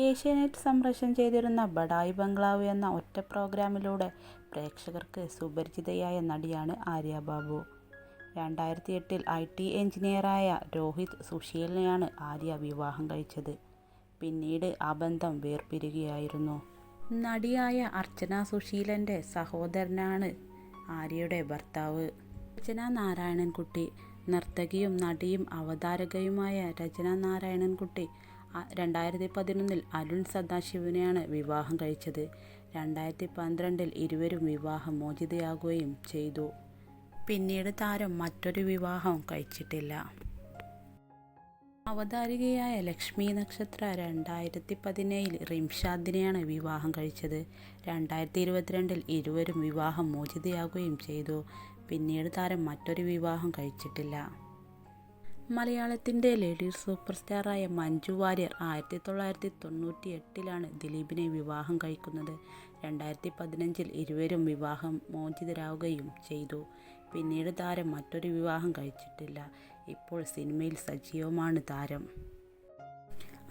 ഏഷ്യാനെറ്റ് സംപ്രേഷണം ചെയ്തിരുന്ന ബഡായി ബംഗ്ലാവ് എന്ന ഒറ്റ പ്രോഗ്രാമിലൂടെ പ്രേക്ഷകർക്ക് സുപരിചിതയായ നടിയാണ് ആര്യ ബാബു. 2008 IT എഞ്ചിനീയറായ രോഹിത് സുശീലിനെയാണ് ആര്യ വിവാഹം കഴിച്ചത്. പിന്നീട് ആ ബന്ധം വേർപിരിയുകയായിരുന്നു. നടിയായ അർച്ചന സുശീലൻ്റെ സഹോദരനാണ് ആര്യയുടെ ഭർത്താവ്. രചന നാരായണൻകുട്ടി. നർത്തകിയും നടിയും അവതാരകയുമായ രചന നാരായണൻകുട്ടി 2011 അരുൺ സദാശിവനെയാണ് വിവാഹം കഴിച്ചത്. 2012 ഇരുവരും വിവാഹമോചിതയാകുകയും ചെയ്തു. പിന്നീട് താരം മറ്റൊരു വിവാഹം കഴിച്ചിട്ടില്ല. അവതാരികയായ ലക്ഷ്മി നക്ഷത്ര 2017 റിംഷാദിനെയാണ് വിവാഹം കഴിച്ചത്. 2022 ഇരുവരും വിവാഹമോചിതയാകുകയും ചെയ്തു. പിന്നീട് താരം മറ്റൊരു വിവാഹം കഴിച്ചിട്ടില്ല. മലയാളത്തിൻ്റെ ലേഡി സൂപ്പർ സ്റ്റാറായ മഞ്ജു വാര്യർ 1998 ദിലീപിനെ വിവാഹം കഴിക്കുന്നത്. 2015 ഇരുവരും വിവാഹമോചിതരാകുകയും ചെയ്തു. പിന്നീട് താരം മറ്റൊരു വിവാഹം കഴിച്ചിട്ടില്ല. ഇപ്പോൾ സിനിമയിൽ സജീവമാണ് താരം.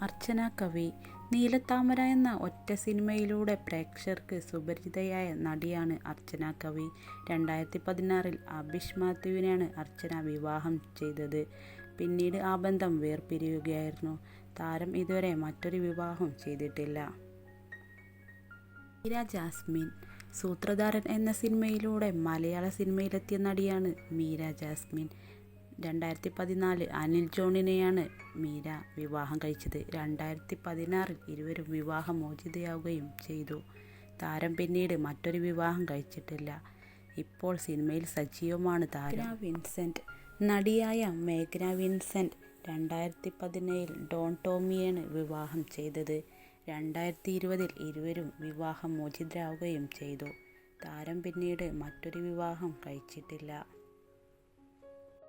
അർച്ചന കവി. നീലത്താമര എന്ന ഒറ്റ സിനിമയിലൂടെ പ്രേക്ഷകർക്ക് സുപരിചിതയായ നടിയാണ് അർച്ചന കവി. 2016 അഭിഷ് മാത്യുവിനെയാണ് അർച്ചന വിവാഹം ചെയ്തത്. പിന്നീട് ആ ബന്ധം വേർപിരിയുകയായിരുന്നു. താരം ഇതുവരെ മറ്റൊരു വിവാഹം ചെയ്തിട്ടില്ല. മീര ജാസ്മിൻ. സൂത്രധാരൻ എന്ന സിനിമയിലൂടെ മലയാള സിനിമയിലെത്തിയ നടിയാണ് മീര ജാസ്മിൻ. 2014 അനിൽ ജോണിനെയാണ് മീര വിവാഹം കഴിച്ചത്. 2016 ഇരുവരും വിവാഹമോചിതയാകുകയും ചെയ്തു. താരം പിന്നീട് മറ്റൊരു വിവാഹം കഴിച്ചിട്ടില്ല. ഇപ്പോൾ സിനിമയിൽ സജീവമാണ് താരം. മേഘ്ന വിൻസെൻ്റ്. നടിയായ മേഘ്ന വിൻസെൻ്റ് 2017 ഡോൺ ടോമിയെയാണ് വിവാഹം ചെയ്തത്. 2020 ഇരുവരും വിവാഹമോചിതരാകുകയും ചെയ്തു. താരം പിന്നീട് മറ്റൊരു വിവാഹം കഴിച്ചിട്ടില്ല.